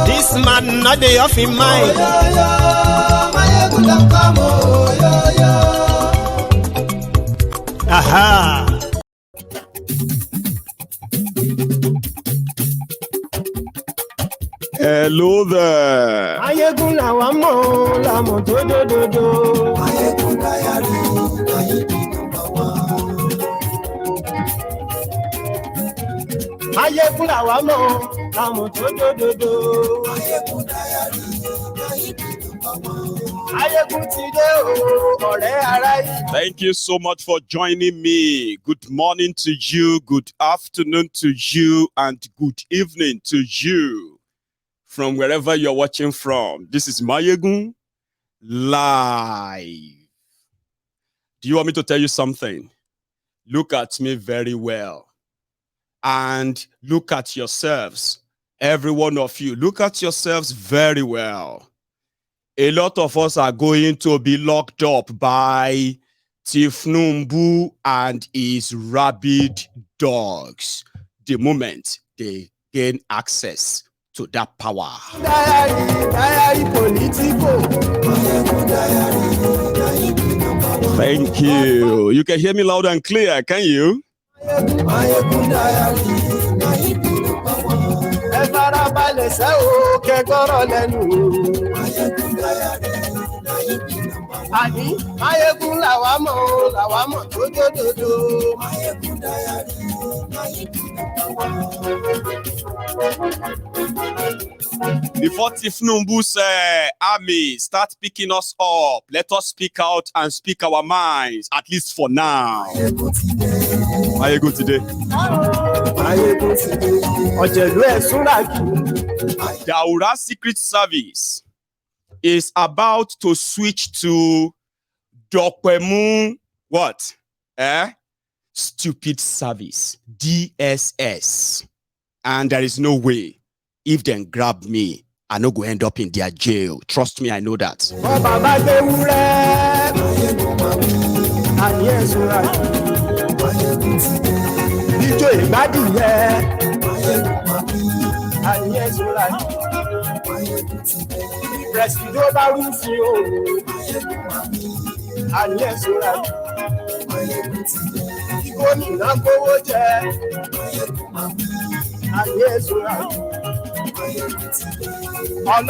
This man not dey off in mind. Aha. Hello there. Ayégun làwa mọ̀ làmọ̀ tó dòdòdò. Ayégun dáyàrí ayégun nọ́mbà wá. Ayégun làwa mọ̀ làmọ̀ tó dòdòdò. Ayégun dáyàrí ayégun nọ́mbà wá. Ayégun ti dé o, ọ̀rẹ́ ara yìí. Thank you so much for joining me. Good morning to you, good afternoon to you, and good evening to you. From wherever you're watching from. This is Mayegun live. Do you want me to tell you something? Look at me very well. And look at yourselves. Every one of you, look at yourselves very well. A lot of us are going to be locked up by Tinubu and his rabid dogs the moment they gain access to that power. Thank you. You can hear me loud and clear, can you? Before Tinubu's army start picking us up, let us speak out and speak our minds, at least for now. How you good today? The Aura Secret Service is about to switch to Dokwemu what? Stupid Service, DSS. And there is no way, if they grab me, I no go end up in their jail. Trust me, I know that.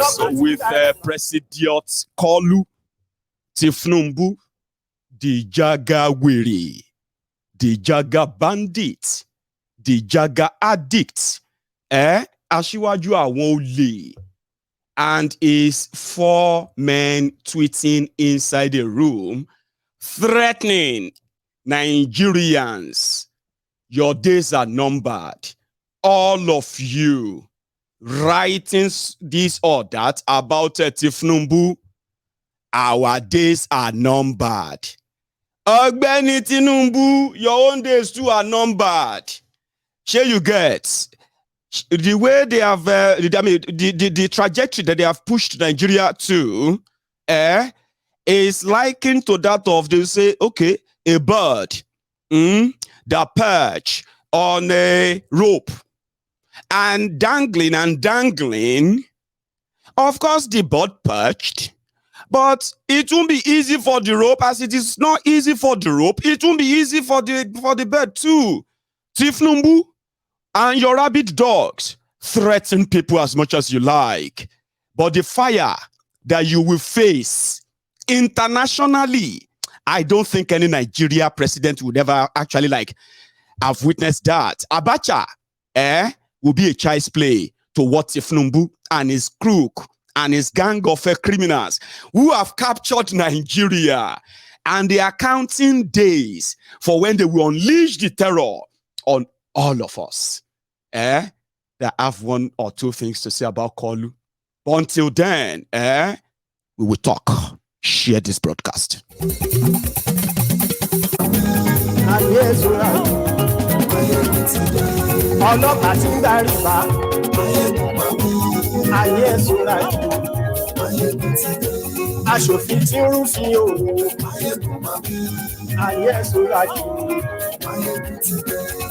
So with President Kolu Tinubu, the Jaga weary, the Jaga bandit, the Jaga addict, Ashiwaju awon ole, and his 4 men tweeting inside the room, threatening Nigerians. Your days are numbered. All of you writing this or that about Tinubu, our days are numbered. Ogbeni Tinubu, your own days too are numbered. Sure you get the way they have, the trajectory that they have pushed Nigeria to, is likened to that of, they say, okay, a bird, that perch on a rope, and dangling. Of course, the bird perched, but it won't be easy for the rope, as it is not easy for the rope. It won't be easy for the bird too. Tinubu and your rabid dogs threaten people as much as you like, but the fire that you will face internationally, I don't think any Nigeria president would ever actually have witnessed that. Abacha, will be a child's play to what Tinubu and his crook and his gang of criminals who have captured Nigeria, and they are counting days for when they will unleash the terror on all of us. That have 1 or 2 things to say about Kolu. But until then, we will talk. Share this broadcast. Aṣòfin tí ń rúfin òun ayé ẹ̀sùnra kì í.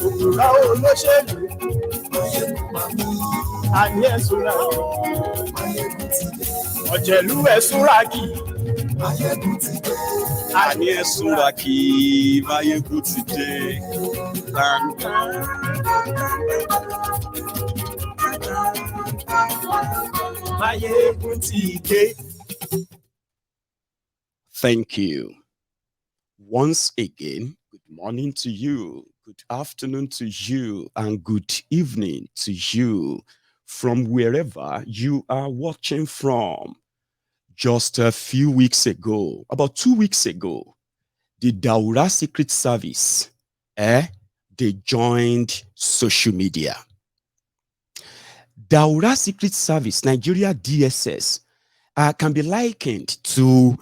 Òkúra olóṣèlú, ayé ẹ̀sùnra kì í. Ọ̀jẹ̀lú ẹ̀sùnra kì í. Àní ẹ̀sùnra kì í, Máyégún ti dé. Máyégún ti dé. Thank you. Once again, good morning to you, good afternoon to you, and good evening to you from wherever you are watching from. Just a few weeks ago, about 2 weeks ago, the Daura Secret Service, they joined social media. Daura Secret Service, Nigeria DSS, can be likened to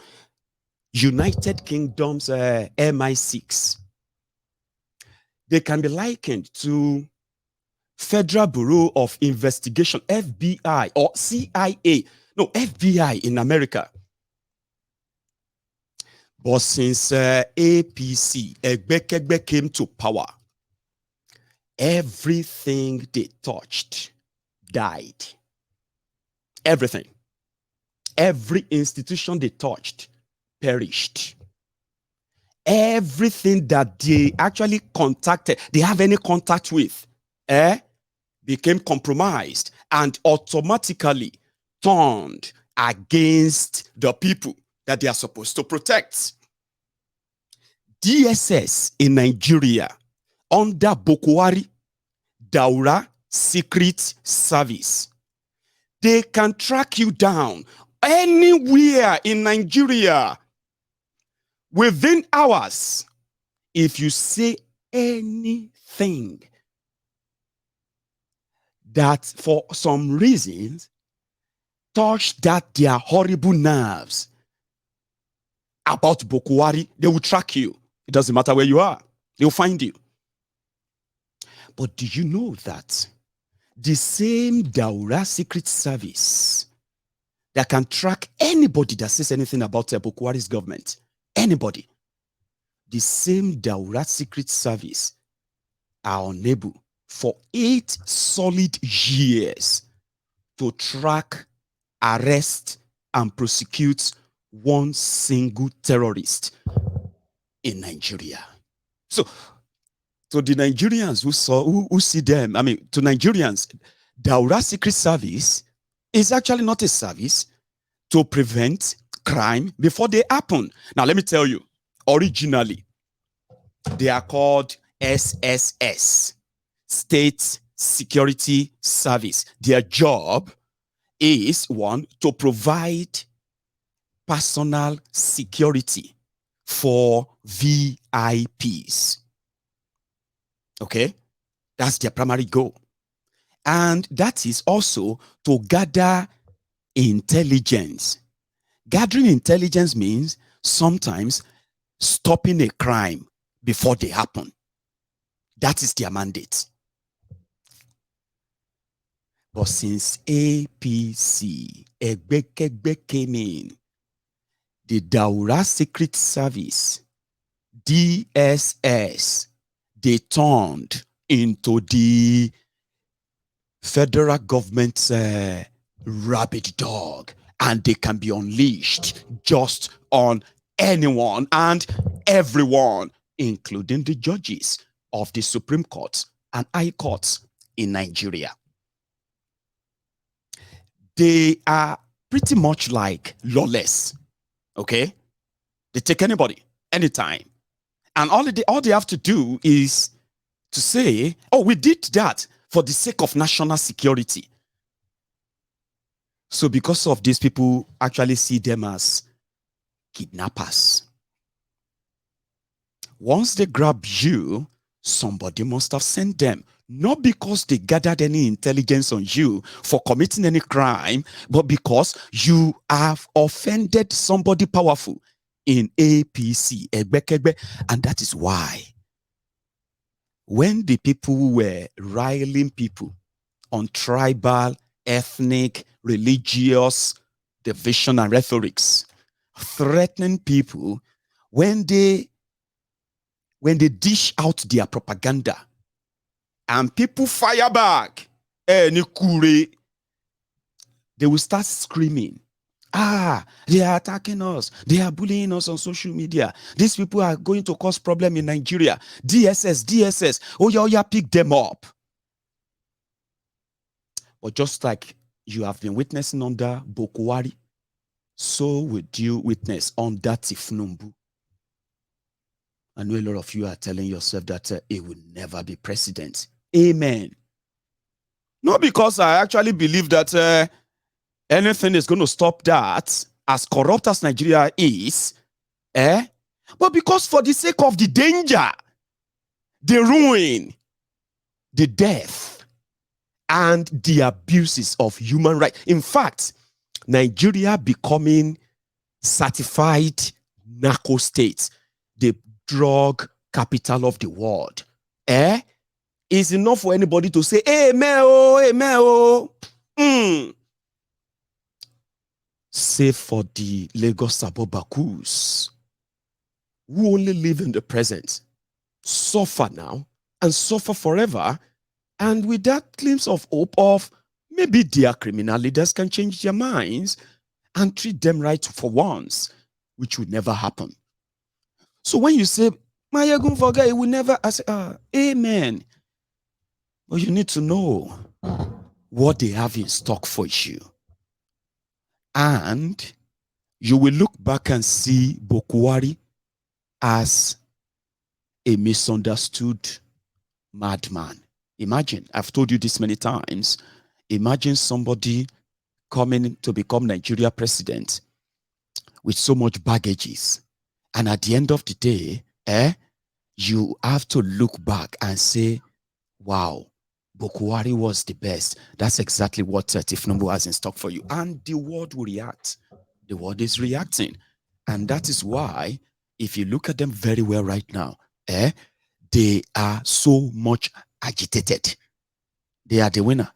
United Kingdom's MI6. They can be likened to Federal Bureau of Investigation, FBI, or CIA. No, FBI in America. But since APC, Egbekegbe, came to power, everything they touched died. Everything. Every institution they touched perished. Everything that they actually contacted, they have any contact with, became compromised and automatically turned against the people that they are supposed to protect. DSS in Nigeria, under Bokwari, Daura Secret Service, they can track you down anywhere in Nigeria within hours if you say anything that for some reasons touch that their horrible nerves about Bokwari. They will track you. It doesn't matter where you are. They'll find you. But do you know that the same Daura Secret Service that can track anybody that says anything about Bokwari's government, anybody, the same Daura Secret Service are unable for 8 solid years to track, arrest, and prosecute one single terrorist in Nigeria. So, to the Nigerians who see them, I mean, to Nigerians, Daura Secret Service is actually not a service to prevent crime before they happen. Now, let me tell you, originally, they are called SSS, State Security Service. Their job is, one, to provide personal security for VIPs. Okay? That's their primary goal. And that is also to gather intelligence. Gathering intelligence means sometimes stopping a crime before they happen. That is their mandate. But since APC, Egbekegbe came in, the Daura Secret Service, DSS, they turned into the federal government's rabid dog, and they can be unleashed just on anyone and everyone, including the judges of the Supreme Court and High Courts in Nigeria. They are pretty much like lawless, okay? They take anybody, anytime. And all they have to do is to say, oh, we did that for the sake of national security. So because of this, people actually see them as kidnappers. Once they grab you, somebody must have sent them. Not because they gathered any intelligence on you for committing any crime, but because you have offended somebody powerful in APC, Egbekegbe. And that is why when the people were riling people on tribal, ethnic, religious division and rhetorics, threatening people, when they when they dish out their propaganda and people fire back, they will start screaming. They are attacking us. They are bullying us on social media. These people are going to cause problem in Nigeria. DSS. Oh yeah, pick them up. But just like you have been witnessing under Bokwari, so would you witness under Tifnumbu. I know a lot of you are telling yourself that it will never be president. Amen. Not because I actually believe that anything is going to stop that, as corrupt as Nigeria is, but because for the sake of the danger, the ruin, the death, and the abuses of human rights. In fact, Nigeria becoming certified narco state, the drug capital of the world, is enough for anybody to say, amen. Save for the Lagos Sabobakus, who only live in the present, suffer now and suffer forever, and with that glimpse of hope of maybe their criminal leaders can change their minds and treat them right for once, which would never happen. So when you say, Mayagun forget, it will never, I say, amen. But you need to know what they have in stock for you. And you will look back and see Bokwari as a misunderstood madman. Imagine, I've told you this many times, imagine somebody coming to become Nigeria president with so much baggages. And at the end of the day, you have to look back and say, wow, Bokwari was the best. That's exactly what Tifnumbu has in stock for you. And the world will react. The world is reacting. And that is why, if you look at them very well right now, they are so much agitated. They are the winner.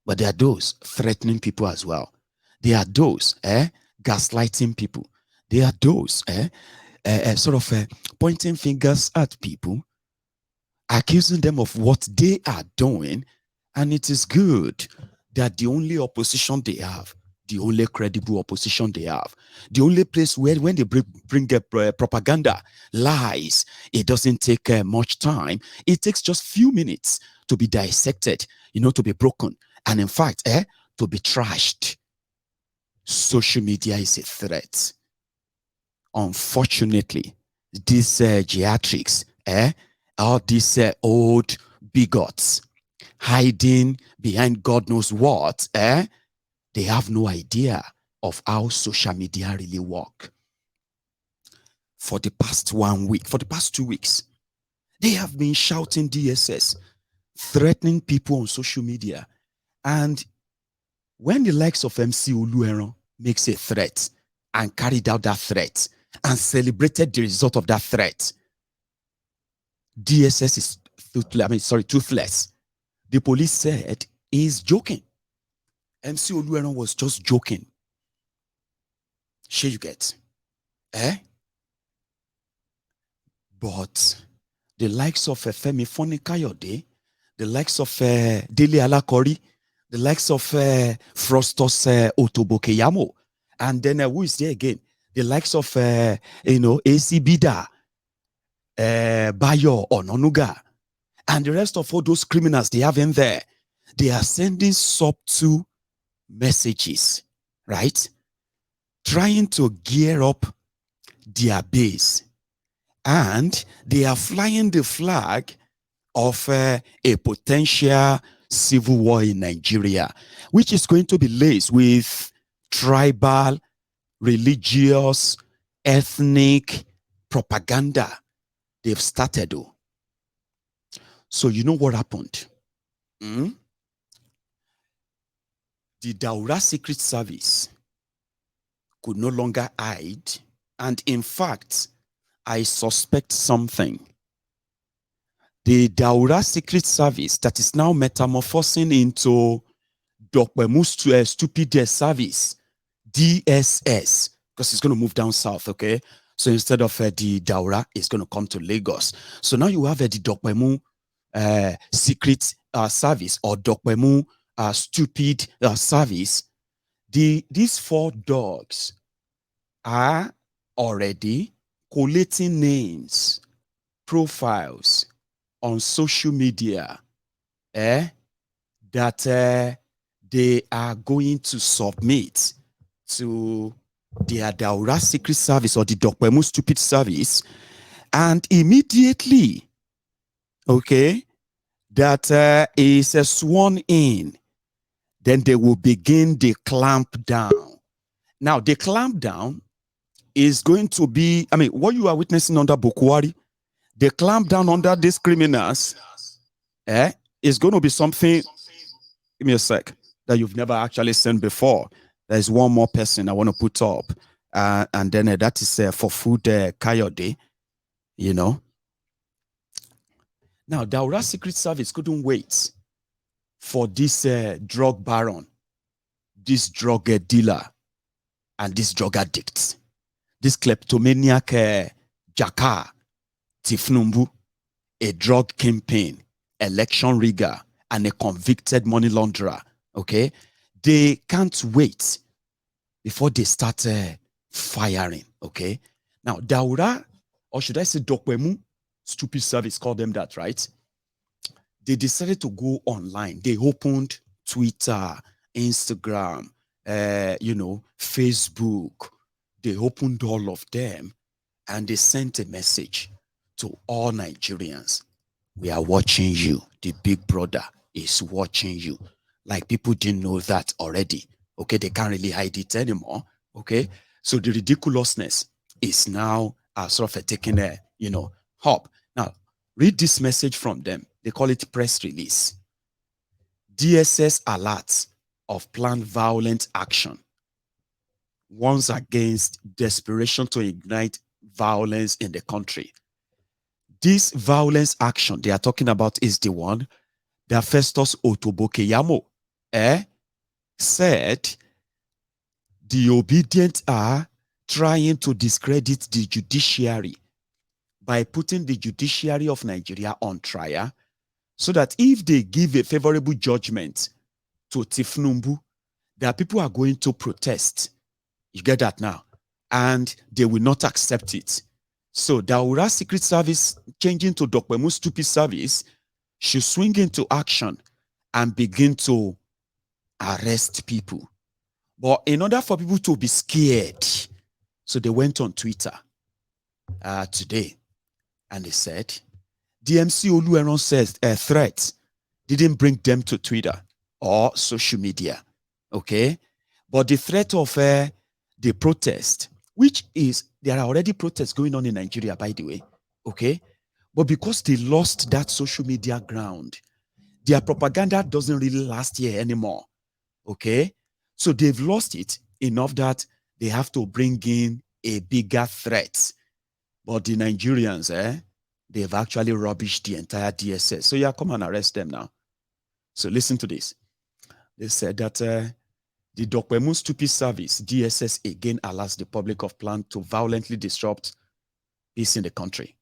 But there are those threatening people as well. There are those gaslighting people. There are those pointing fingers at people, accusing them of what they are doing. And it is good that the only opposition they have, the only credible opposition they have, the only place where when they bring propaganda, lies, it doesn't take much time. It takes just few minutes to be dissected, to be broken. And in fact, to be trashed. Social media is a threat. Unfortunately, these geriatrics, all these old bigots hiding behind God knows what, they have no idea of how social media really work. For the past 1 week, for the past 2 weeks, they have been shouting DSS, threatening people on social media. And when the likes of MC Olueran makes a threat and carried out that threat and celebrated the result of that threat, DSS is toothless. The police said he's joking. MC Olueran was just joking. Sure you get? But the likes of Femi Foni-Kayode, the likes of Dele Alakori, the likes of Frostos Otobokeyamo, and then who is there again? The likes of AC Bida, Bayo Ononuga, and the rest of all those criminals they have in there. They are sending subtle messages, right? Trying to gear up their base. And they are flying the flag of a potential civil war in Nigeria, which is going to be laced with tribal, religious, ethnic propaganda they've started. So you know what happened? The Daura Secret Service could no longer hide. And in fact, I suspect something. The Daura Secret Service that is now metamorphosing into Dokpemu's stupid service, DSS, because it's going to move down south, okay? So instead of the Daura, it's going to come to Lagos. So now you have the Dokpemu secret service or Dokpemu stupid service. These 4 dogs are already collating names, profiles on social media that they are going to submit to their Daura secret service or the Dokpemu stupid service, and immediately, okay, that is sworn in, then they will begin the clamp down. Now, the clamp down is going to be, I mean, what you are witnessing under Bokwari, the clamp down under these criminals is going to be something, give me a sec, that you've never actually seen before. There's one more person I want to put up, and then that is for food Kayode, you know. Now, the Daura Secret Service couldn't wait for this drug baron, this drug dealer, and this drug addict, this kleptomaniac Jaka Tifnumbu, a drug kingpin, election rigger, and a convicted money launderer. Okay, they can't wait before they start firing. Okay, now Daura, or should I say Dokpemu stupid service, call them that, right? They decided to go online. They opened Twitter, Instagram, Facebook. They opened all of them, and they sent a message to all Nigerians. We are watching you. The big brother is watching you. Like, people didn't know that already. Okay, they can't really hide it anymore. Okay, so the ridiculousness is now sort of taking a hop. Now, read this message from them. They call it press release. DSS alerts of planned violent action warns against desperation to ignite violence in the country. This violence action they are talking about is the one that Festus Otobokeyamo said the obedient are trying to discredit the judiciary by putting the judiciary of Nigeria on trial, so that if they give a favorable judgment to Tifnumbu, that people are going to protest. You get that now? And they will not accept it. So Daura Secret Service changing to Dokpemu Stupid Service should swing into action and begin to arrest people. But in order for people to be scared, so they went on Twitter today, and they said, DMC Olueron says a threat didn't bring them to Twitter or social media, okay? But the threat of the protest, which is, there are already protests going on in Nigeria, by the way, okay? But because they lost that social media ground, their propaganda doesn't really last here anymore, okay? So they've lost it enough that they have to bring in a bigger threat. But the Nigerians, they've actually rubbished the entire DSS. So yeah, come and arrest them now. So listen to this. They said that the Dokpemu Stupid Service, DSS, again alerts the public of plan to violently disrupt peace in the country.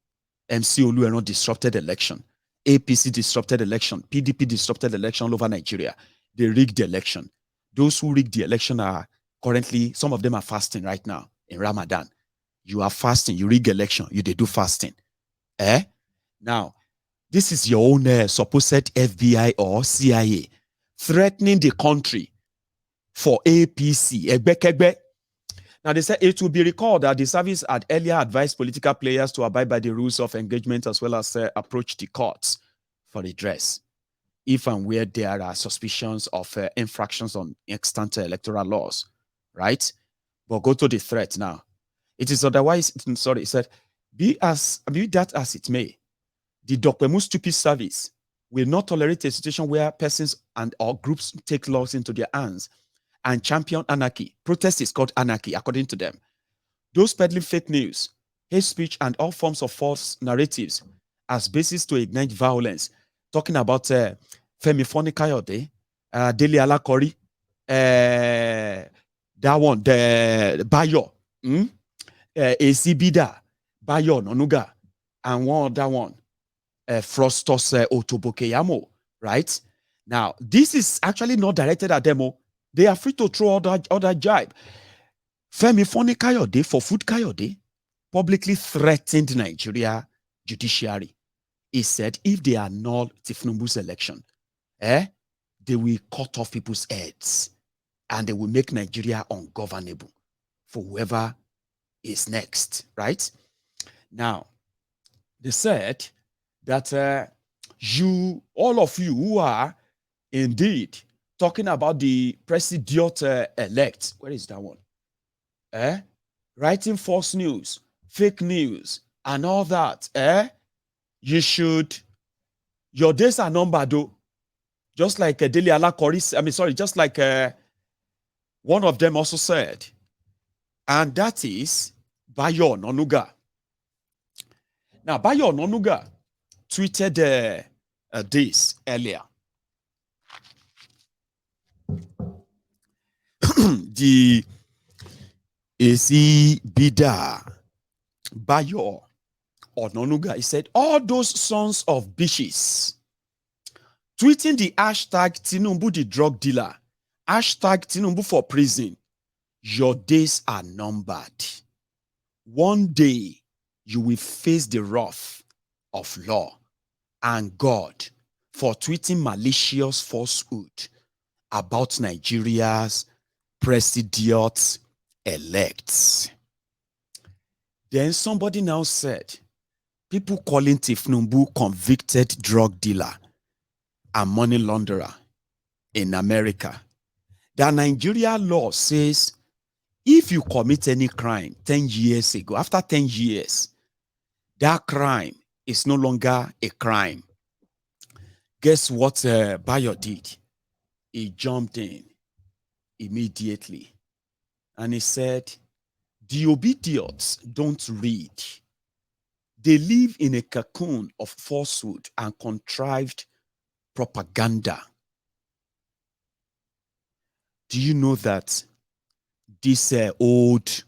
MC Olueron disrupted election. APC disrupted election. PDP disrupted election all over Nigeria. They rigged the election. Those who rigged the election are currently, some of them are fasting right now in Ramadan. You are fasting, you rig election, they do fasting. Now, this is your own supposed FBI or CIA threatening the country for APC. Now, they said it will be recalled that the service had earlier advised political players to abide by the rules of engagement as well as approach the courts for redress if and where there are suspicions of infractions on extant electoral laws, right? But go to the threat now. It is otherwise, sorry, it said, be that as it may, the Dokpemu Stupid Service will not tolerate a situation where persons and or groups take laws into their hands and champion anarchy. Protest is called anarchy, according to them. Those peddling fake news, hate speech, and all forms of false narratives as basis to ignite violence. Talking about Femi Foni Kayode, Dele Alakori, that one, the Bayo, AC Bida, Bayo Onanuga, and one other one, Frostos Otobokeyamo, right? Now, this is actually not directed at them. They are free to throw other jibe. Femi Foni Kayode, for Food Kayode, publicly threatened Nigeria judiciary. He said if they annul Tinubu's election, they will cut off people's heads and they will make Nigeria ungovernable for whoever is next, right? Now, they said that all of you who are indeed talking about the president elect, where is that one? Writing false news, fake news, and all that, you should, your days are numbered, though. Just like Dele Alakori, just like one of them also said, and that is Bayo Onanuga. Now, Bayo Onanuga tweeted this earlier. The AC Bida Bayo Onanuga, he said, all those sons of bitches tweeting the hashtag Tinubu the drug dealer, hashtag Tinubu for prison, your days are numbered. One day you will face the wrath of law and God for tweeting malicious falsehood about Nigeria's president elects. Then somebody now said, people calling Tinubu convicted drug dealer and money launderer in America. The Nigeria law says if you commit any crime 10 years ago, after 10 years, that crime is no longer a crime. Guess what Bayo did? He jumped in immediately and he said, the obedience don't read. They live in a cocoon of falsehood and contrived propaganda. Do you know that this old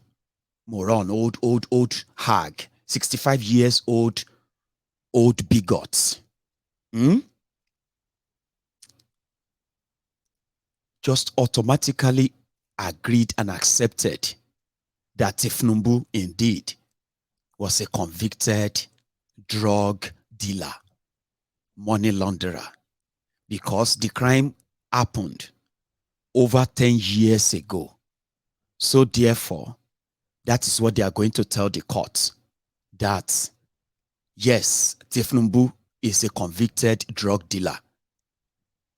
moron, old hag, 65 years old bigot, just automatically agreed and accepted that Tinubu indeed was a convicted drug dealer, money launderer, because the crime happened over 10 years ago. So therefore, that is what they are going to tell the court, that yes, Tinubu is a convicted drug dealer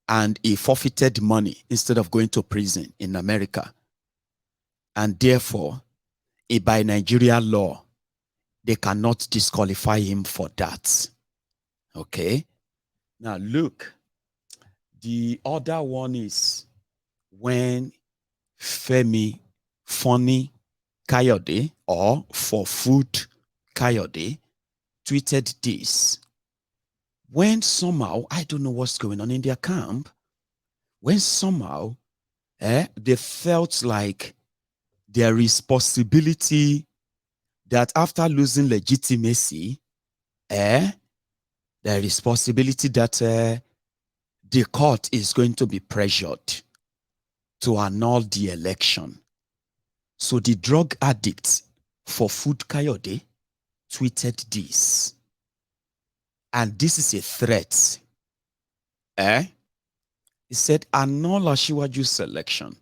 and he forfeited money instead of going to prison in America. And therefore, by Nigeria law, they cannot disqualify him for that. Okay? Now look, the other one is when Femi Foni Kayode, or For Food Kayode, tweeted this. When somehow, I don't know what's going on in their camp, when somehow they felt like there is possibility that after losing legitimacy, there is possibility that the court is going to be pressured to annul the election. So the drug addict For Food Kayode tweeted this. And this is a threat. He said, annul Asiwaju's selection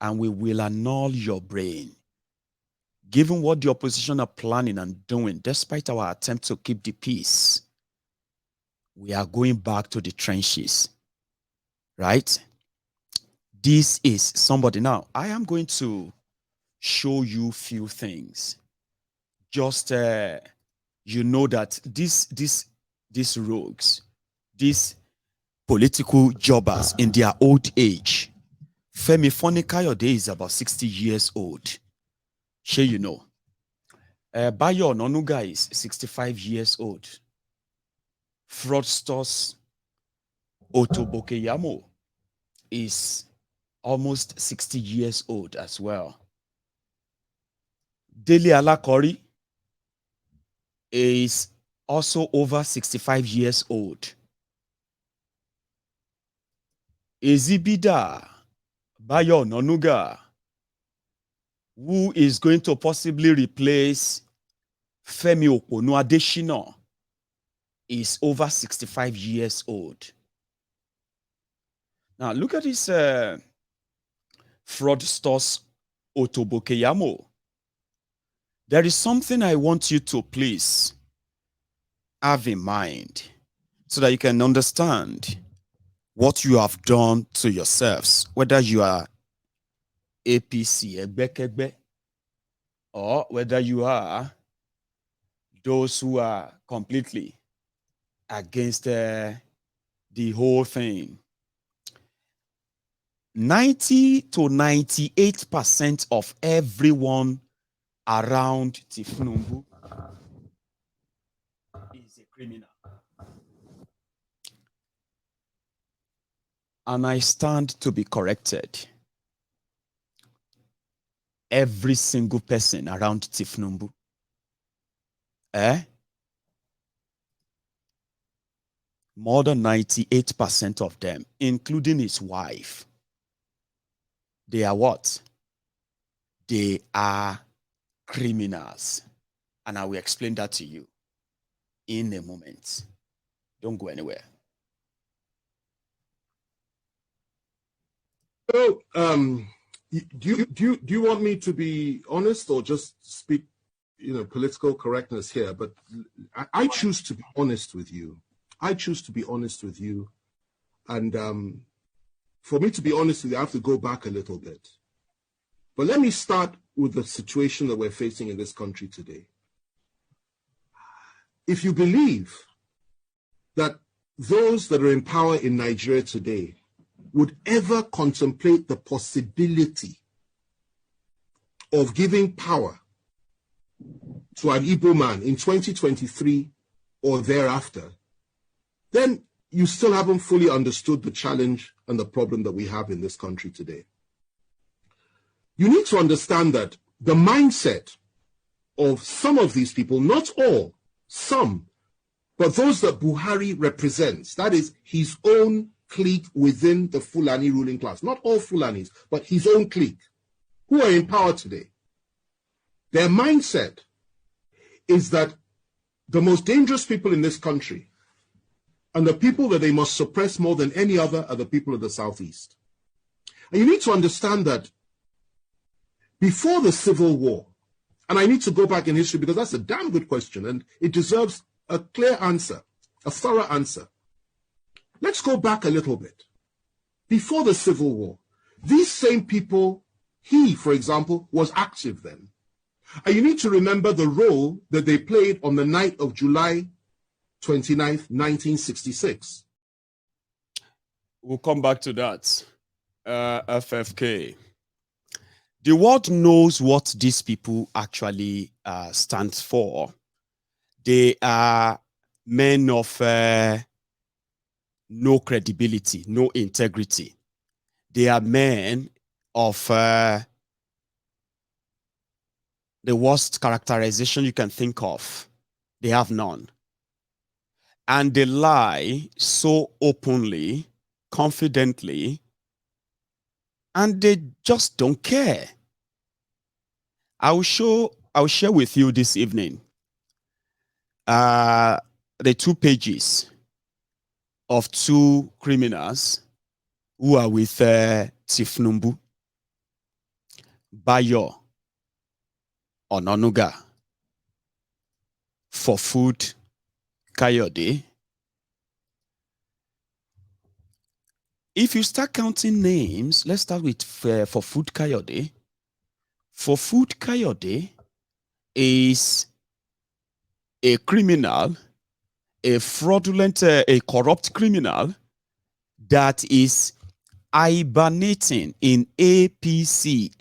and we will annul your brain. Given what the opposition are planning and doing, despite our attempt to keep the peace, we are going back to the trenches, right? This is somebody. Now, I am going to show you few things. Just, you know that these rogues, these political jobbers in their old age, Femi Foni Kayode is about 60 years old. Sure, you know. Bayo Onanuga is 65 years old. Fraudsters Otobokeyamo is almost 60 years old as well. Dele Alakori is also over 65 years old. Ezibida Bayo Nonuga, who is going to possibly replace Femi Oponu Adesina, is over 65 years old. Now, look at this fraudsters Otobokeyamo. There is something I want you to please have in mind so that you can understand what you have done to yourselves, whether you are APC, Egbekegbe, or whether you are those who are completely against the whole thing. 90 to 98% of everyone around Tinubu is a criminal. And I stand to be corrected. Every single person around Tinubu, more than 98% of them, including his wife, they are what? They are criminals. And I will explain that to you in a moment. Don't go anywhere. So, do you want me to be honest or just speak, political correctness here? But I choose to be honest with you. I choose to be honest with you. And for me to be honest with you, I have to go back a little bit. But let me start with the situation that we're facing in this country today. If you believe that those that are in power in Nigeria today would ever contemplate the possibility of giving power to an Igbo man in 2023 or thereafter, then you still haven't fully understood the challenge and the problem that we have in this country today. You need to understand that the mindset of some of these people, not all, some, but those that Buhari represents, that is his own clique within the Fulani ruling class, not all Fulanis, but his own clique, who are in power today. Their mindset is that the most dangerous people in this country and the people that they must suppress more than any other are the people of the Southeast. And you need to understand that before the Civil War, and I need to go back in history because that's a damn good question and it deserves a clear answer, a thorough answer. Let's go back a little bit. Before the Civil War, these same people, he, for example, was active then. And you need to remember the role that they played on the night of July 29th, 1966. We'll come back to that. FFK. The world knows what these people actually stand for. They are men of no credibility, no integrity. They are men of the worst characterization you can think of. They have none. And they lie so openly, confidently, and they just don't care. I'll share with you this evening the 2 pages of 2 criminals who are with Tinubu, Bayo Ononuga, for food Kayode. If you start counting names, let's start with for food Kayode. For food Kayode is a criminal, a fraudulent, a corrupt criminal that is hibernating in APC.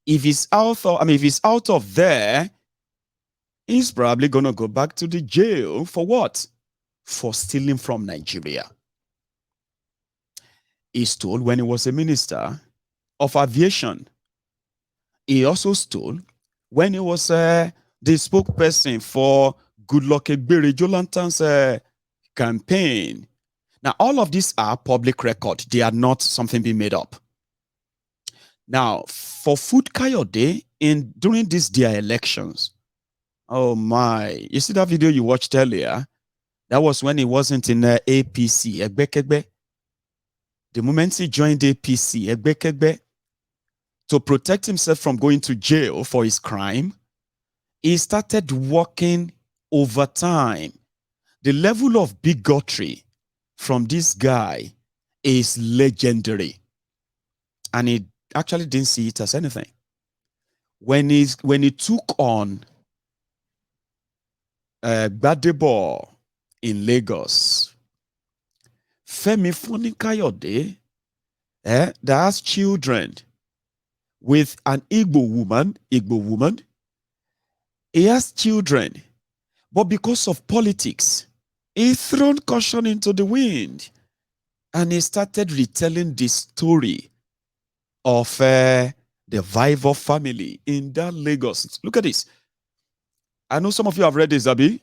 If he's out of there, he's probably gonna go back to the jail for what? For stealing from Nigeria. He stole when he was a minister of aviation. He also stole when he was the spokesperson for Goodluck Egbere Jolantan's campaign. Now, all of these are public record. They are not something being made up. Now, for Food Kayode, during these their elections, oh my, you see that video you watched earlier? That was when he wasn't in APC, Egbekegbe. The moment he joined APC, Egbekegbe, to protect himself from going to jail for his crime, he started working overtime. The level of bigotry from this guy is legendary. And he actually didn't see it as anything. When he took on Gbadebo in Lagos, Femi Fani-Kayode, that has children with an Igbo woman, he has children, but because of politics, he thrown caution into the wind, and he started retelling the story of the Vivo family in that Lagos. Look at this. I know some of you have read this, Abi.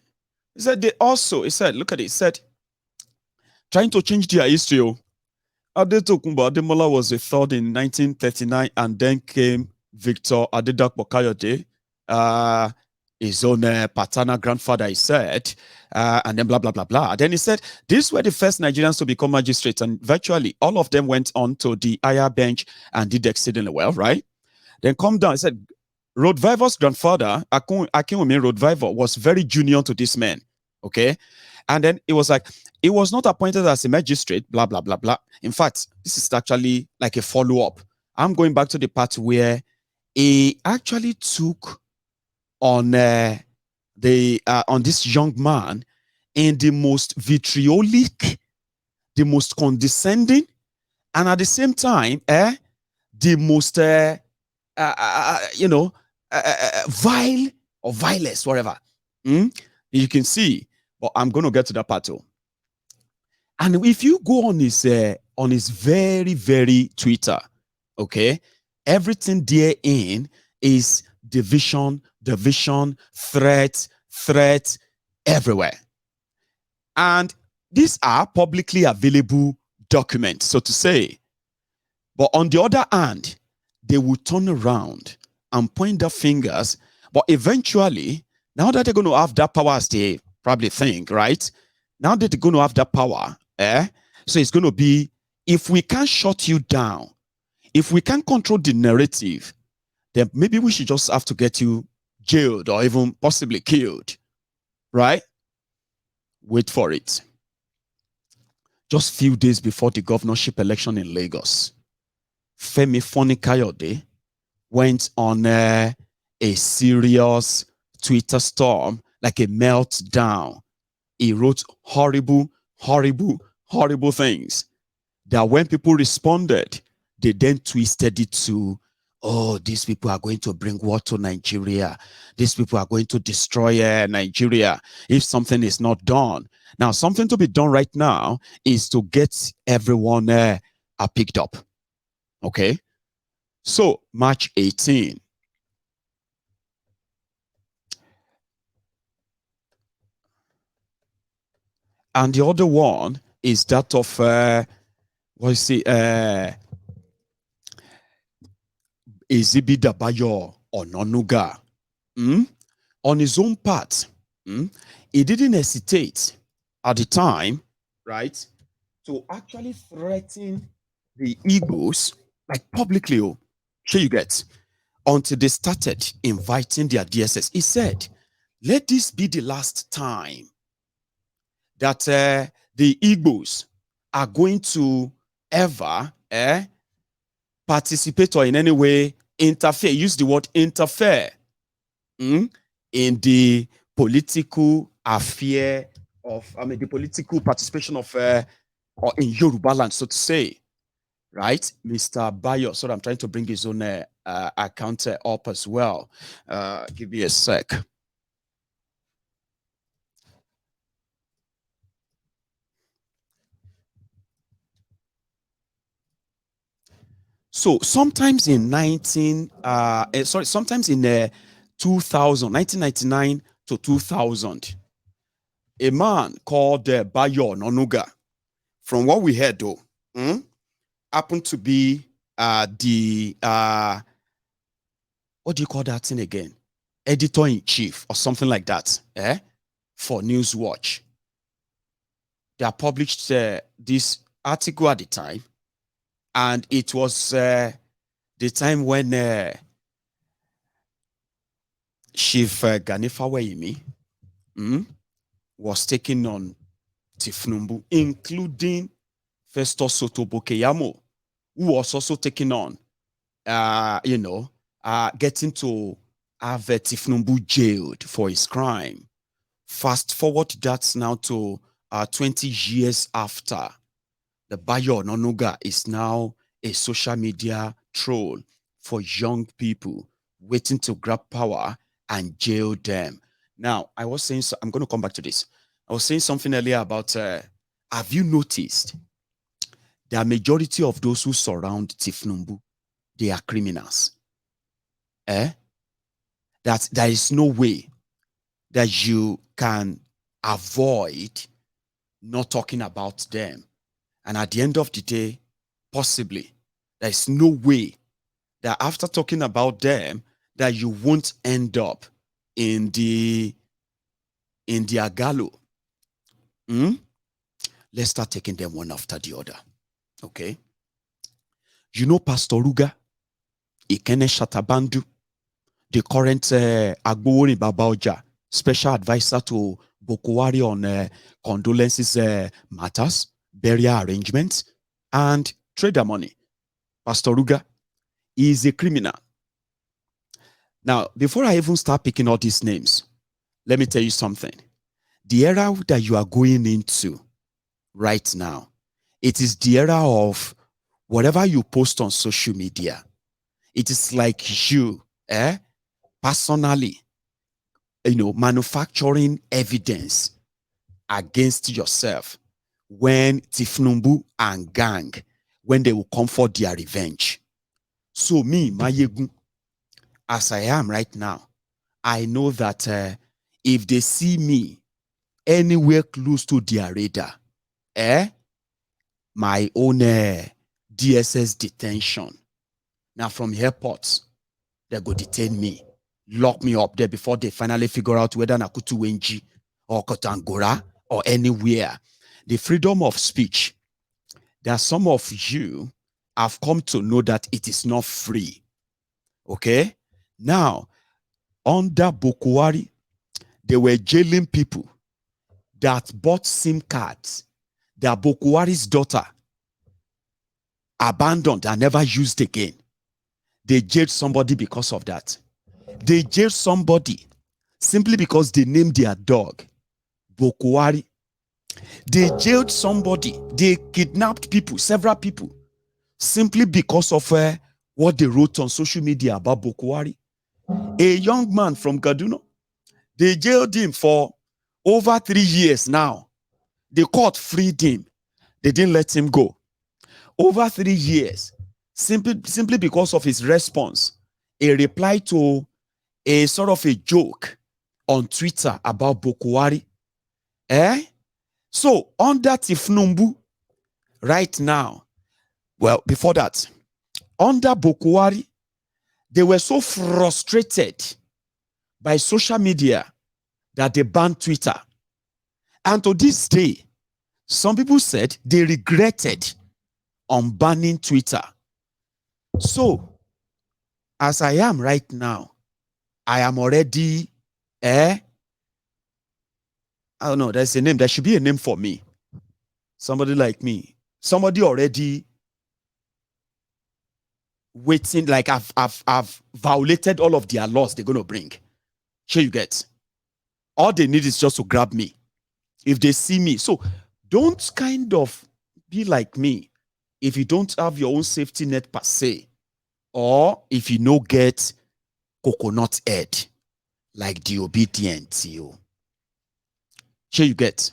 He said look at it. He said, trying to change their history. Adetokunbo Ademola was the third in 1939, and then came Victor Adedapo Kayode, his own paternal grandfather, he said, and then blah, blah, blah, blah. Then he said, these were the first Nigerians to become magistrates, and virtually all of them went on to the higher bench and did exceedingly well, right? Then come down, he said, Rodvivor's grandfather, Akinwumi Rodvivor, was very junior to this man, okay? And then it was like, he was not appointed as a magistrate, blah, blah, blah, blah. In fact, this is actually like a follow-up. I'm going back to the part where he actually took on on this young man in the most vitriolic, the most condescending, and at the same time, the most vile or vilest, whatever. You can see, but I'm going to get to that part too. And if you go on his very, very Twitter, okay, everything therein is division, threat everywhere. And these are publicly available documents, so to say. But on the other hand, they will turn around and point their fingers. But eventually, now that they're going to have that power, as they probably think, right? Now that they're going to have that power, so it's going to be, if we can't shut you down, if we can't control the narrative, then maybe we should just have to get you jailed or even possibly killed, right? Wait for it. Just few days before the governorship election in Lagos, Femi Fani-Kayode went on a serious Twitter storm, like a meltdown. He wrote horrible things that when people responded, they then twisted it to, oh, these people are going to bring war to Nigeria. These people are going to destroy Nigeria if something is not done. Now, something to be done right now is to get everyone picked up. Okay? So, March 18. And the other one is that of, what is it? Ezibidabayo Ononuga. On his own part, he didn't hesitate at the time, right, to actually threaten the Igbos, like publicly, sure you get, until they started inviting their DSS. He said, let this be the last time that the Igbos are going to ever participate or in any way interfere, use the word interfere, in the political affair of, the political participation of, or in Yoruba land, so to say, right? Mr. Bayo, so I'm trying to bring his own account up as well. Give me a sec. So sometimes in sometimes in 1999 to 2000. A man called Bayo Nonuga, from what we heard though, happened to be the, what do you call that thing again? Editor-in-chief or something like that, for Newswatch. They published this article at the time, and it was the time when Chief Ganifa Weyimi was taking on Tifnumbu, including Festus Soto Bokeyamo, who was also taking on, getting to have Tifnumbu jailed for his crime. Fast forward that now to 20 years after, the Bayo Nonuga is now a social media troll for young people waiting to grab power and jail them. Now, I was saying, I'm going to come back to this. I was saying something earlier about, have you noticed the majority of those who surround Tifnumbu, they are criminals? That there is no way that you can avoid not talking about them. And at the end of the day, possibly, there is no way that after talking about them, that you won't end up in the agalo. Let's start taking them one after the other. Okay? You know Pastor Ruga, Ikene Shatabandu, the current Agbowori Babaoja, special advisor to Bokwari on condolences matters, burial arrangements, and trader money. Pastor Ruga is a criminal. Now, before I even start picking all these names, let me tell you something. The era that you are going into right now, it is the era of whatever you post on social media. It is like you, personally, manufacturing evidence against yourself when Tifnumbu and gang, when they will come for their revenge. So me, Mayegun, as I am right now, I know that if they see me anywhere close to their radar, my own DSS detention. Now from airports, they go detain me, lock me up there before they finally figure out whether Nakutu Wenji or Kotangora or anywhere. The freedom of speech, there are some of you have come to know that it is not free. Okay? Now, under Bokwari, they were jailing people that bought SIM cards that Bokwari's daughter abandoned and never used again. They jailed somebody because of that. They jailed somebody simply because they named their dog Bokwari. They jailed somebody. They kidnapped people, several people, simply because of what they wrote on social media about Bokwari. A young man from Kaduna, they jailed him for over 3 years now. The court freed him. They didn't let him go. Over 3 years, simply because of his response, a reply to a sort of a joke on Twitter about Bokwari. So, under Tifnumbu, right now, well, before that, under Bokwari, they were so frustrated by social media that they banned Twitter. And to this day, some people said they regretted unbanning Twitter. So, as I am right now, I am already, I don't know, there's a name, there should be a name for me. Somebody like me. Somebody already waiting, like I've violated all of their laws they're going to bring. Sure you get. All they need is just to grab me. If they see me. So don't kind of be like me if you don't have your own safety net per se, or if you no get coconut head like the obedient you. Sure you get.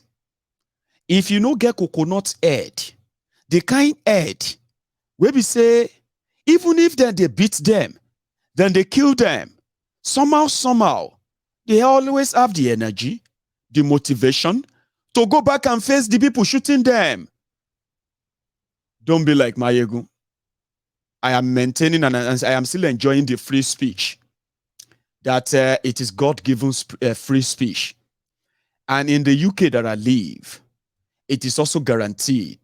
If you no get coconut head, the kind head where we say, even if then they beat them, then they kill them, somehow, they always have the energy, the motivation to go back and face the people shooting them. Don't be like Mayegun. I am maintaining and I am still enjoying the free speech. That it is God-given free speech. And in the UK that I live, it is also guaranteed.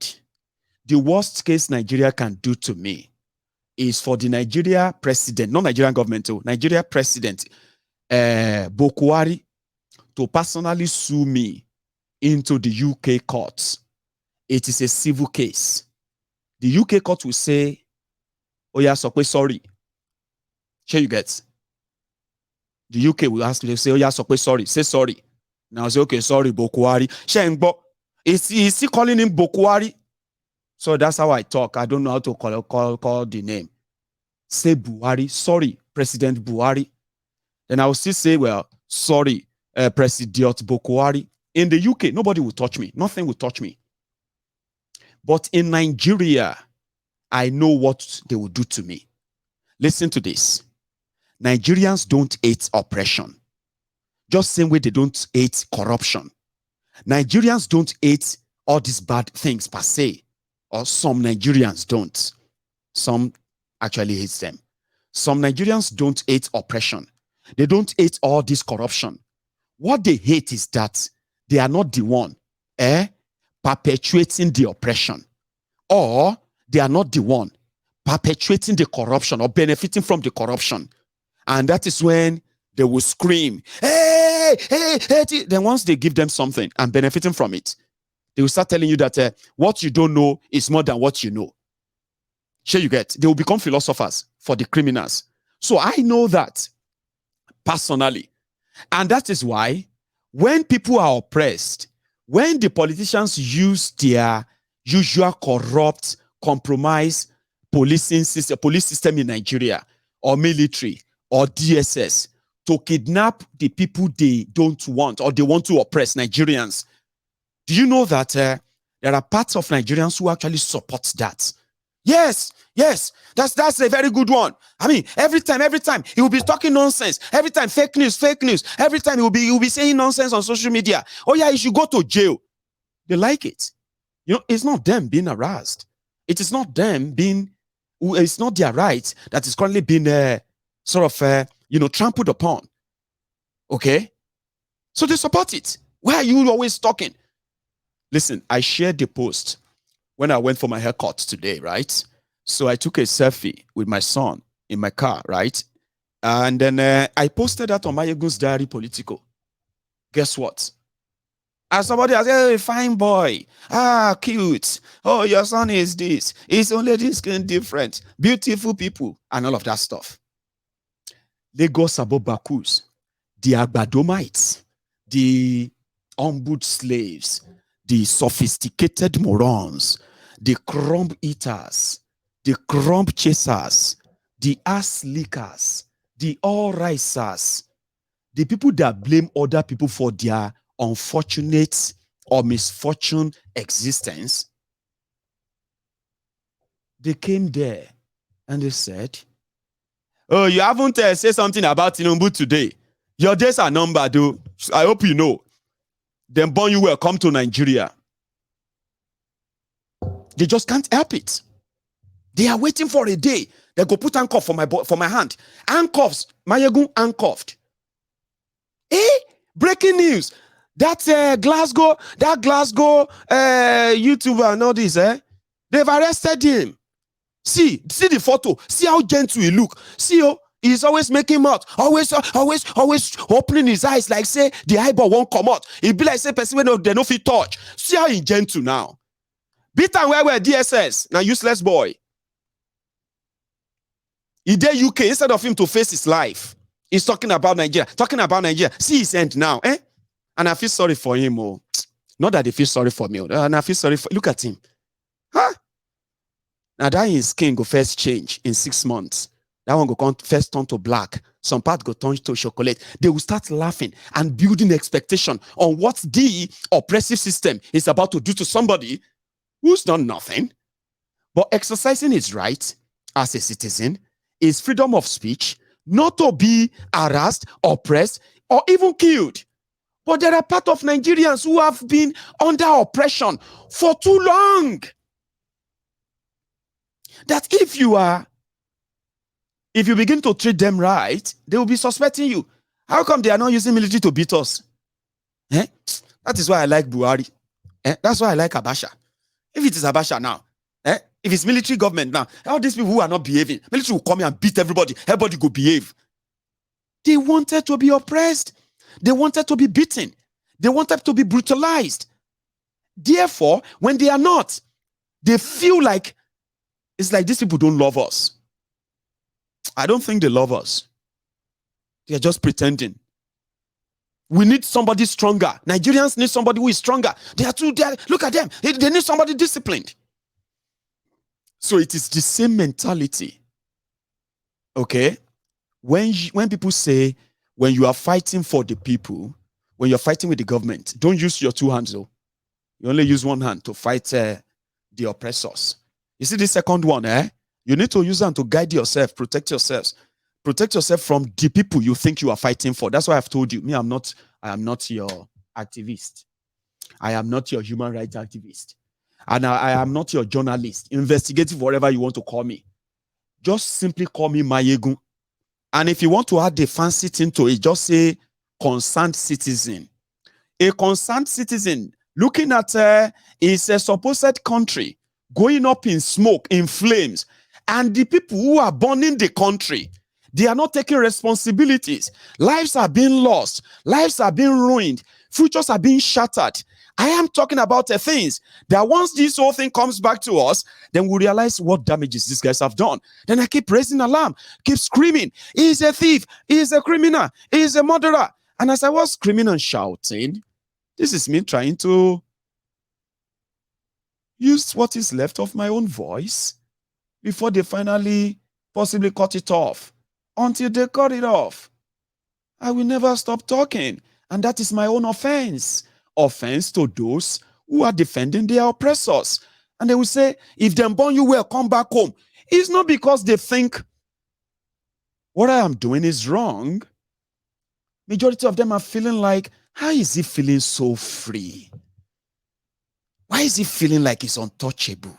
The worst case Nigeria can do to me is for the Nigeria president, not Nigerian government, Nigeria president, Bokwari, to personally sue me into the UK courts. It is a civil case. The UK court will say, oh yeah, so sorry. Sure you get. The UK will ask me to say, oh yeah, so sorry. Say sorry. Now I say, okay, sorry, Bokwari. Is he calling him Bokwari? So that's how I talk. I don't know how to call the name. Say Buhari. Sorry, President Buhari. Then I will still say, well, sorry, President Bokwari. In the UK, nobody will touch me. Nothing will touch me. But in Nigeria, I know what they will do to me. Listen to this. Nigerians don't hate oppression. Just same way they don't hate corruption. Nigerians don't hate all these bad things per se. Or some Nigerians don't. Some actually hate them. Some Nigerians don't hate oppression. They don't hate all this corruption. What they hate is that they are not the one perpetuating the oppression. Or they are not the one perpetuating the corruption or benefiting from the corruption. And that is when they will scream, hey, hey, hey. Then once they give them something and benefiting from it, they will start telling you that what you don't know is more than what you know. Sure you get. They will become philosophers for the criminals. So I know that personally. And that is why when people are oppressed, when the politicians use their usual corrupt, compromise police system in Nigeria, or military, or DSS, to kidnap the people they don't want, or they want to oppress Nigerians, do you know that there are parts of Nigerians who actually support that? Yes, that's a very good one. I mean, every time he will be talking nonsense. Every time fake news. Every time he will be saying nonsense on social media. Oh yeah, he should go to jail. They like it. You know, it's not them being harassed. It is not them being. It's not their right that is currently being trampled upon. Okay, so they support it. Why are you always talking? Listen, I shared the post when I went for my haircut today, right? So I took a selfie with my son in my car, right? And then I posted that on Mayegun's Diary Political. Guess what? As somebody has said, hey, fine boy. Ah, cute. Oh, your son is this. It's only this skin different. Beautiful people and all of that stuff. Lagos Abobakus, the Agbadomites, the humbled slaves, the sophisticated morons, the crumb eaters, the crumb chasers, the ass lickers, the all-risers, the people that blame other people for their unfortunate or misfortune existence, they came there and they said, oh, you haven't said something about Tinubu today. Your days are numbered, though. I hope you know. Then born you will come to Nigeria. They just can't help it. They are waiting for a day. They go put handcuff for my hand. Handcuffs. Mayegun handcuffed. Breaking news. That Glasgow YouTuber and all this, they've arrested him. See the photo. See how gentle he look. See, he's always making mouth. Always opening his eyes like say the eyeball won't come out. He be like say person when they no fit touch. See how he gentle now. Beat and where DSS. Now useless boy. He did UK instead of him to face his life. He's talking about Nigeria. See his end now, And I feel sorry for him. Not that they feel sorry for me. And I feel sorry for. Look at him. Huh? Now that his skin go first change in 6 months. That one go first turn to black. Some part go turn to chocolate. They will start laughing and building expectation on what the oppressive system is about to do to somebody who's done nothing. But exercising his right as a citizen, his freedom of speech, not to be harassed, oppressed, or even killed. But there are part of Nigerians who have been under oppression for too long. That if you begin to treat them right, they will be suspecting you. How come they are not using military to beat us? That is why I like Buhari. That's why I like Abacha. If it is Abacha now, if it's military government now, all these people who are not behaving, military will come here and beat everybody. Everybody go behave. They wanted to be oppressed. They wanted to be beaten. They wanted to be brutalized. Therefore, when they are not, they feel like it's like these people don't love us. I don't think they love us. They are just pretending. We need somebody stronger. Nigerians need somebody who is stronger. Look at them. They need somebody disciplined. So it is the same mentality. Okay? When people say, when you are fighting for the people, when you're fighting with the government, don't use your two hands though. You only use one hand to fight the oppressors. You see the second one, you need to use them to guide yourself, protect yourselves. Protect yourself from the people you think you are fighting for. That's why I've told you, I am not your activist. I am not your human rights activist. And I am not your journalist, investigative, whatever you want to call me. Just simply call me Mayegun. And if you want to add the fancy thing to it, just say concerned citizen. A concerned citizen looking at is a supposed country going up in smoke, in flames, and the people who are burning the country, they are not taking responsibilities. Lives are being lost. Lives are being ruined. Futures are being shattered. I am talking about things that once this whole thing comes back to us, then we realize what damages these guys have done. Then I keep raising alarm, keep screaming, he's a thief, he's a criminal, he's a murderer. And as I was screaming and shouting, this is me trying to use what is left of my own voice before they finally possibly cut it off. Until they cut it off, I will never stop talking. And that is my own offense. Offense to those who are defending their oppressors. And they will say, if them born you well, come back home. It's not because they think what I am doing is wrong. Majority of them are feeling like, how is he feeling so free? Why is he feeling like he's untouchable?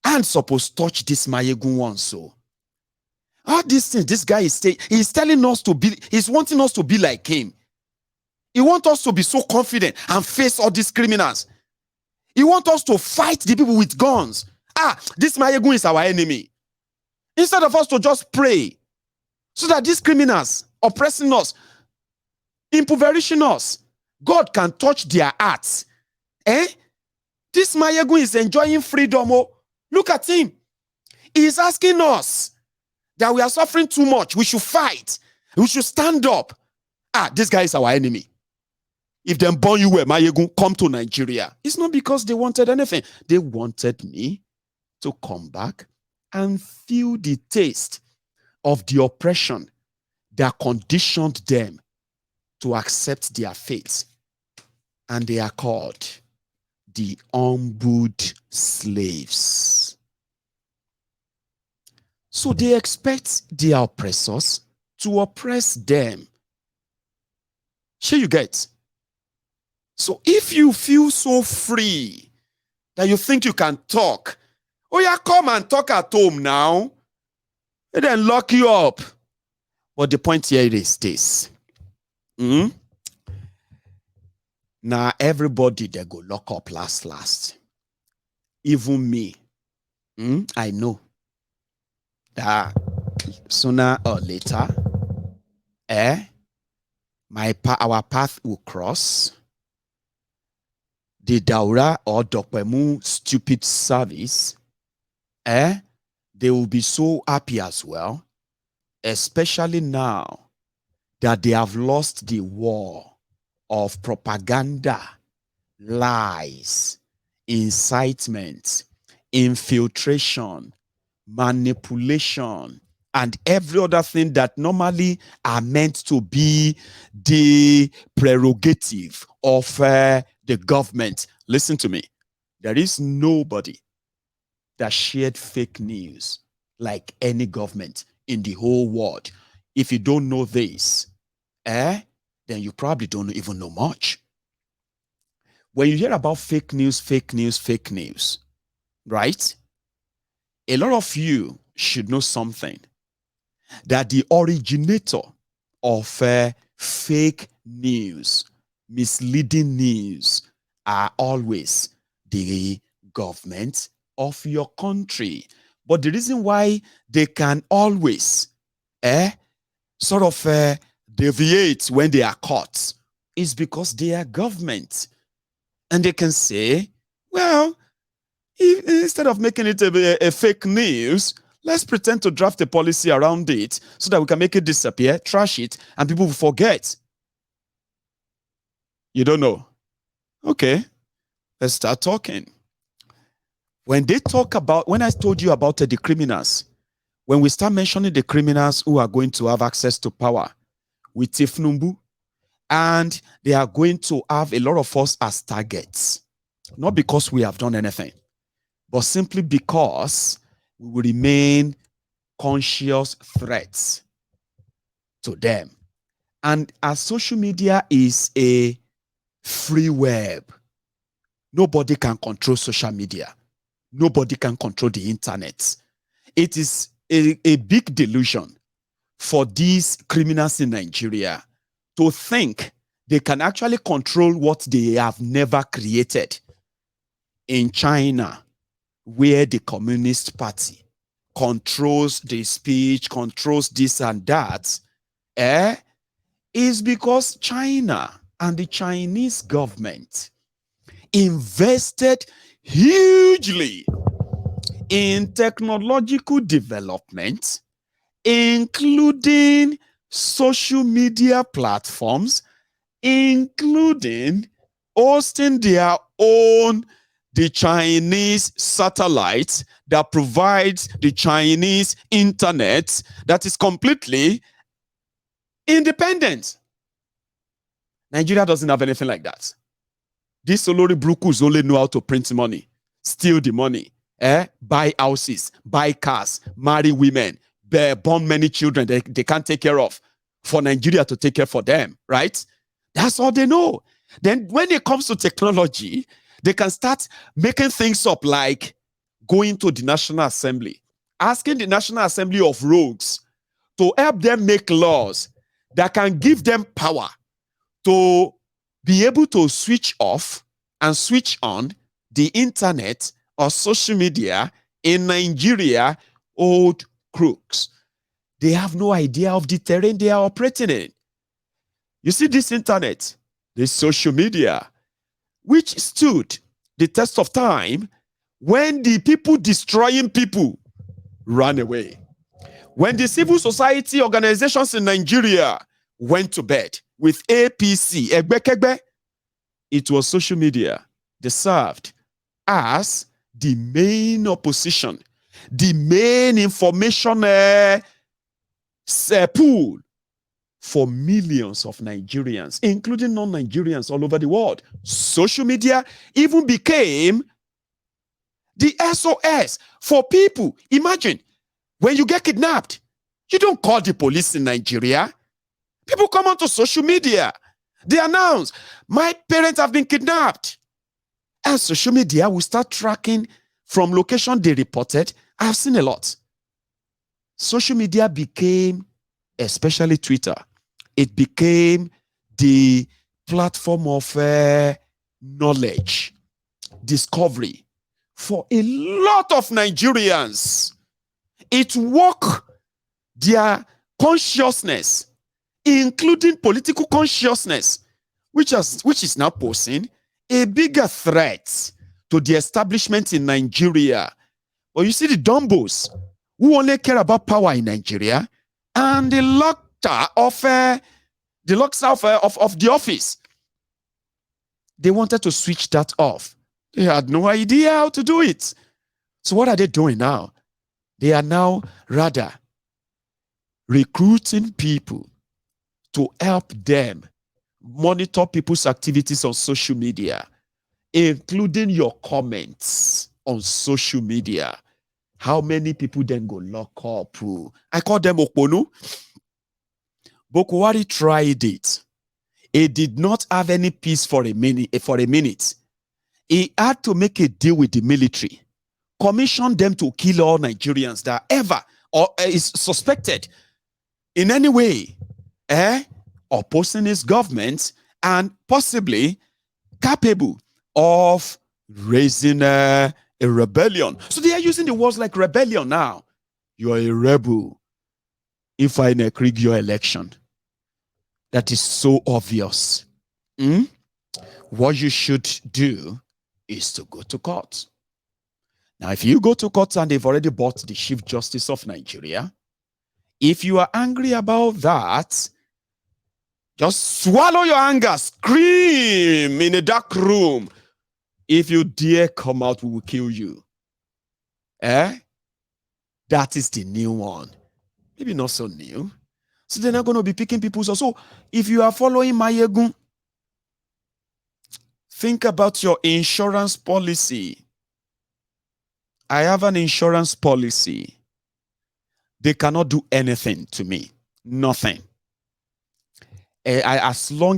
I'm supposed to touch this Mayegun one so. All these things, this guy he's telling us to be, he's wanting us to be like him. He wants us to be so confident and face all these criminals. He wants us to fight the people with guns. This Mayegun is our enemy. Instead of us to just pray so that these criminals oppressing us, impoverishing us, God can touch their hearts. This Mayegun is enjoying freedom. Look at him. He's asking us that we are suffering too much. We should fight. We should stand up. This guy is our enemy. If them born you were Mayegun, come to Nigeria. It's not because they wanted anything. They wanted me to come back and feel the taste of the oppression that conditioned them to accept their fate. And they are called the humbled slaves. So they expect their oppressors to oppress them. Sure you get? So if you feel so free that you think you can talk, come and talk at home now, and then lock you up. But the point here is this. Now everybody they go lock up last. Even me. I know that sooner or later, our path will cross. The Daura or Dokpemu stupid service, they will be so happy as well, especially now that they have lost the war of propaganda, lies, incitement, infiltration, manipulation, and every other thing that normally are meant to be the prerogative of the government. Listen to me. There is nobody that shared fake news like any government in the whole world. If you don't know this, then you probably don't even know much. When you hear about fake news, right? A lot of you should know something, that the originator of fake news, misleading news, are always the government of your country. But the reason why they can always deviate when they are caught is because they are government. And they can say, well, instead of making it a fake news, let's pretend to draft a policy around it so that we can make it disappear, trash it, and people will forget. You don't know? Okay, let's start talking. When I told you about the criminals, when we start mentioning the criminals who are going to have access to power with Tinubu, and they are going to have a lot of us as targets, not because we have done anything, but simply because we will remain conscious threats to them. And as social media is a free web, nobody can control social media. Nobody can control the internet. It is a big delusion for these criminals in Nigeria to think they can actually control what they have never created. In China, where the Communist Party controls the speech, controls this and that, is because China and the Chinese government invested hugely in technological development, including social media platforms, including hosting their own, the Chinese satellites that provides the Chinese internet that is completely independent. Nigeria doesn't have anything like that. These Olori Brukus only know how to print money, steal the money, buy houses, buy cars, marry women, born many children they can't take care of, for Nigeria to take care for them, right? That's all they know. Then when it comes to technology, they can start making things up like going to the National Assembly, asking the National Assembly of rogues to help them make laws that can give them power to be able to switch off and switch on the internet or social media in Nigeria. Old crooks. They have no idea of the terrain they are operating in. You see, this internet, this social media, which stood the test of time when the people destroying people ran away. When the civil society organizations in Nigeria went to bed with APC, it was social media. They served as the main opposition, the main information pool for millions of Nigerians, including non-Nigerians all over the world. Social media even became the SOS for people. Imagine, when you get kidnapped, you don't call the police in Nigeria. People come onto social media. They announce, my parents have been kidnapped. And social media will start tracking from location they reported. I've seen a lot. Social media became, especially Twitter, it became the platform of knowledge, discovery for a lot of Nigerians. It woke their consciousness, including political consciousness, which is now posing a bigger threat to the establishment in Nigeria. But you see the dumbos who only care about power in Nigeria, and the locked of the office. They wanted to switch that off. They had no idea how to do it. So what are they doing now? They are now rather recruiting people to help them monitor people's activities on social media, including your comments on social media. how many people then go lock up? I call them Okponu. Bokwari tried it. He did not have any peace for a minute. He had to make a deal with the military, commission them to kill all Nigerians that ever or is suspected in any way opposing his government and possibly capable of raising a rebellion. So they are using the words like rebellion now. You are a rebel if I rig your election. That is so obvious. What you should do is to go to court. Now, if you go to court and they've already bought the Chief Justice of Nigeria, if you are angry about that, just swallow your anger, scream in a dark room. If you dare come out, we will kill you. That is the new one. Maybe not so new. So they're not going to be picking people. So if you are following Mayegun, think about your insurance policy. I have an insurance policy. They cannot do anything to me. Nothing. As long